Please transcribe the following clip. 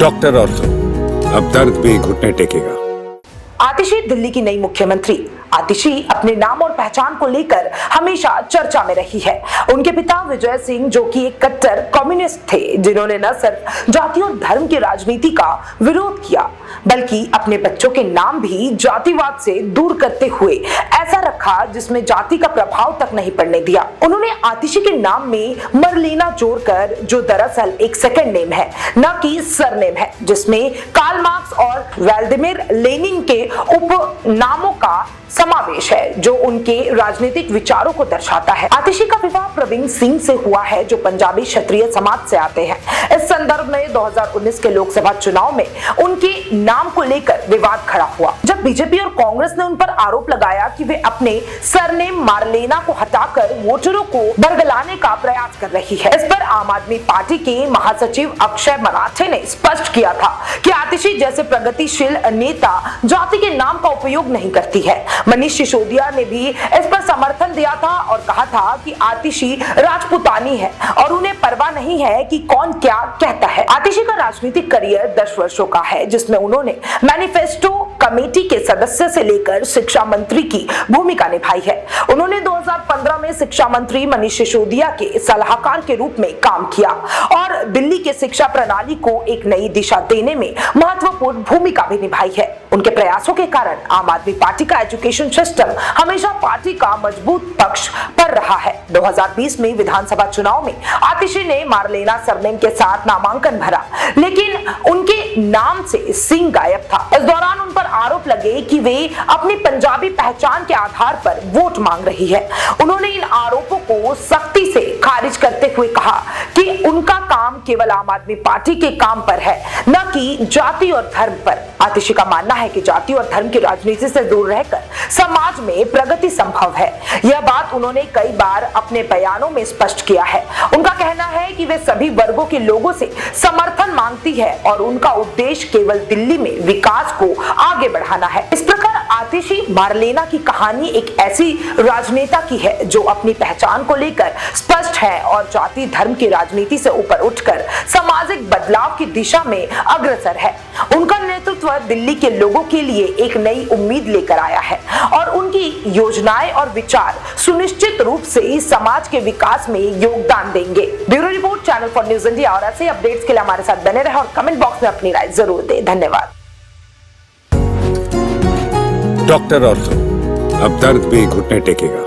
Doctor ortho, अब दर्द भी घुटने टेकेगा। आतिशी दिल्ली की नई मुख्यमंत्री। आतिशी अपने नाम और पहचान को लेकर हमेशा चर्चा में रही है। उनके पिता विजय सिंह, जो कि एक कट्टर कम्युनिस्ट थे, जिन्होंने न सिर्फ जाति और धर्म की राजनीति का विरोध किया, बल्कि अपने बच्चों के नाम भी जातिवाद से दूर करते हुए ऐसा रखा जिसमें जाति का प्रभाव तक नहीं पड़ने दिया। उन्होंने आतिशी के नाम में मरलेना जोड़कर, जो दरअसल एक सेकंड नेम है, न कि सरनेम है, जिसमें कार्ल मार्क्स और व्लादिमीर लेनिन के उपनामों का समावेश है, जो उनके राजनीतिक विचारों को दर्शाता है। आतिशी का विवाह प्रवीण सिंह से हुआ है, जो पंजाबी क्षत्रिय समाज से आते हैं। इस संदर्भ में 2019 के लोकसभा चुनाव में उनके नाम को लेकर विवाद खड़ा हुआ, जब बीजेपी और कांग्रेस ने उन पर आरोप लगाया कि वे अपने सरनेम मारलेना को हटाकर वोटरों को बरगलाने का प्रयास कर रही है। इस पर आम आदमी पार्टी के महासचिव अक्षय मराठे ने स्पष्ट किया था कि आतिशी जैसे प्रगतिशील नेता जाति के नाम का उपयोग नहीं करती है। मनीष सिसोदिया ने भी इस पर समर्थन दिया था और कहा था कि आतिशी राजपूतानी है और उन्हें परवाह नहीं है कि कौन क्या कहता है। आतिशी का राजनीतिक करियर 10 वर्षों का है, जिसमें उन्होंने मैनिफेस्टो कमेटी के सदस्य से लेकर शिक्षा मंत्री की भूमिका निभाई है। उन्होंने 2015 में शिक्षा मंत्री मनीष सिसोदिया के सलाहकार के रूप में काम किया और दिल्ली के शिक्षा प्रणाली को एक नई दिशा देने में महत्वपूर्ण भूमिका भी निभाई है। उनके प्रयासों के कारण आम आदमी पार्टी का एजुकेशन सिस्टम हमेशा पार्टी का मजबूत पक्ष पर रहा है। 2020 में विधानसभा चुनाव में आतिशी ने मारलेना सरनेम के साथ नामांकन भरा, लेकिन उनके नाम से सिंह गायब था। इस दौरान उन पर आरोप लगे कि वे अपनी पंजाबी पहचान के आधार पर वोट मांग रही है। उन्होंने इन आरोपों को सख्ती से खारिज करते हुए कहा कि उनका काम केवल आम आदमी पार्टी के काम पर है, न कि जाति और धर्म पर। आतिशी का मानना है कि जाति और धर्म की राजनीति से दूर रहकर समाज में प्रगति संभव है। यह बात उन्होंने कई बार अपने बयानों में स्पष्ट किया है। उनका कहना है कि वे सभी वर्गों के लोगों से समर्थन मांगती है और उनका उद्देश्य केवल दिल्ली में विकास को आगे बढ़ाना है। इस प्रकार आतिशी मारलेना की कहानी एक ऐसी राजनेता की है जो अपनी पहचान को लेकर स्पष्ट है और जाति धर्म की राजनीति से ऊपर उठकर सामाजिक बदलाव की दिशा में अग्रसर है। उनका नेतृत्व दिल्ली के लोगों के लिए एक नई उम्मीद लेकर आया है और उनकी योजनाएं और विचार सुनिश्चित रूप से समाज के विकास में योगदान देंगे। Bureau report, channel for news India. और ऐसे अपडेट्स के लिए हमारे साथ बने रहे और कमेंट बॉक्स में अपनी राय जरूर दें। धन्यवाद। डॉक्टर ऑर्थो, अब दर्द भी घुटने टेकेगा।